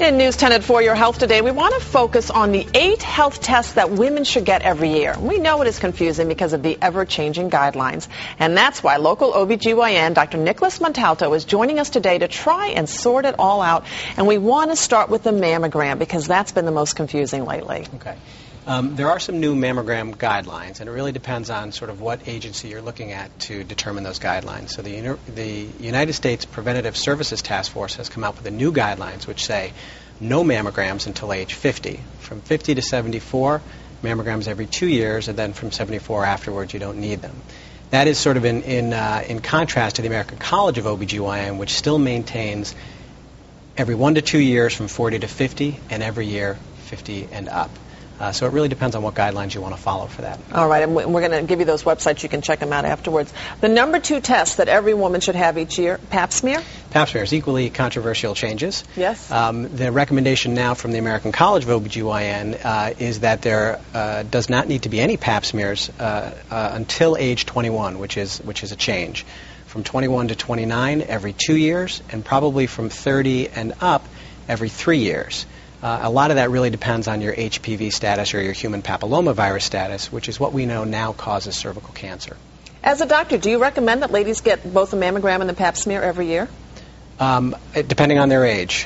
In News 10 at 4, Your Health Today, we want to focus on the 8 health tests that women should get every year. We know it is confusing because of the ever-changing guidelines. And that's why local OB-GYN Dr. Nicholas Montalto is joining us today to try and sort it all out. And we want to start with the mammogram because that's been the most confusing lately. Okay. There are some new mammogram guidelines, and it really depends on sort of what agency you're looking at to determine those guidelines. So the United States Preventative Services Task Force has come out with the new guidelines which say no mammograms until age 50. From 50 to 74, mammograms every 2 years, and then from 74 afterwards you don't need them. That is sort of in contrast to the American College of OB-GYN, which still maintains every 1 to 2 years from 40 to 50, and every year 50 and up. So it really depends on what guidelines you want to follow for that. All right, and we're going to give you those websites. You can check them out afterwards. The number 2 test that every woman should have each year, Pap Smear? Pap Smear is equally controversial changes. Yes. The recommendation now from the American College of OB-GYN is that there does not need to be any Pap Smears until age 21, which is a change. From 21 to 29 every 2 years, and probably from 30 and up every 3 years. A lot of that really depends on your HPV status or your human papillomavirus status, which is what we know now causes cervical cancer. As a doctor, do you recommend that ladies get both the mammogram and the Pap Smear every year? Depending on their age.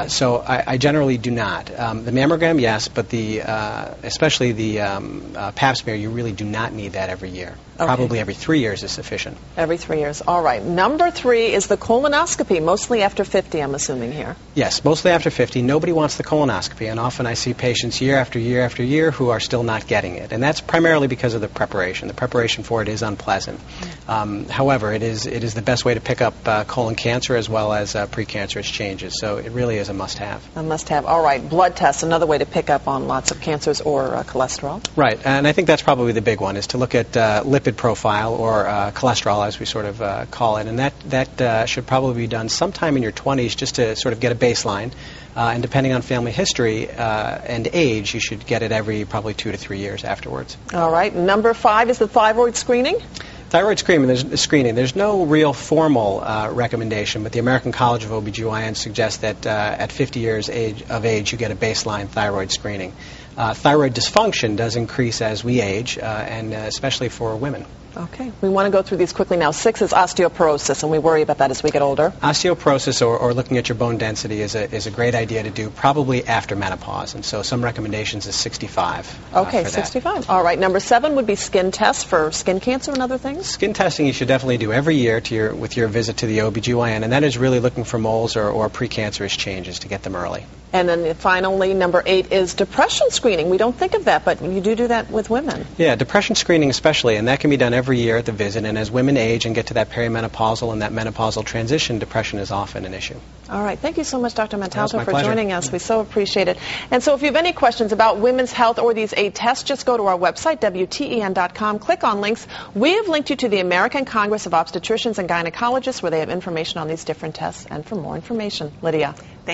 So I generally do not. The mammogram, yes, but especially the Pap Smear, you really do not need that every year. Okay. Probably every 3 years is sufficient. Every 3 years. All right. Number 3 is the colonoscopy, mostly after 50, I'm assuming here. Yes, mostly after 50. Nobody wants the colonoscopy, and often I see patients year after year after year who are still not getting it. And that's primarily because of the preparation. The preparation for it is unpleasant. However, it is the best way to pick up colon cancer as well as precancerous changes. So it really is a must-have. A must-have. All right. Blood tests, another way to pick up on lots of cancers or cholesterol. Right. And I think that's probably the big one, is to look at lipid profile or cholesterol, as we sort of call it. And that should probably be done sometime in your 20s just to sort of get a baseline. And depending on family history and age, you should get it every probably 2 to 3 years afterwards. All right. Number 5 is the thyroid screening. Thyroid screening, there's no real formal recommendation, but the American College of OB-GYN suggests that at 50 years of age you get a baseline thyroid screening. Thyroid dysfunction does increase as we age, and especially for women. Okay. We want to go through these quickly now. 6 is osteoporosis, and we worry about that as we get older. Osteoporosis, or looking at your bone density, is a great idea to do probably after menopause, and so some recommendations is 65. Okay, 65. All right. Number 7 would be skin tests for skin cancer and other things? Skin testing you should definitely do every year with your visit to the OB-GYN, and that is really looking for moles or precancerous changes to get them early. And then finally, number 8 is depression screening. We don't think of that, but you do that with women. Yeah, depression screening especially, and that can be done every year at the visit. And as women age and get to that perimenopausal and that menopausal transition, depression is often an issue. All right. Thank you so much, Dr. Montalto, for pleasure. joining us. We so appreciate it. And so if you have any questions about women's health or these 8 tests, just go to our website, WTEN.com, click on links. We have linked you to the American Congress of Obstetricians and Gynecologists, where they have information on these different tests. And for more information, Lydia.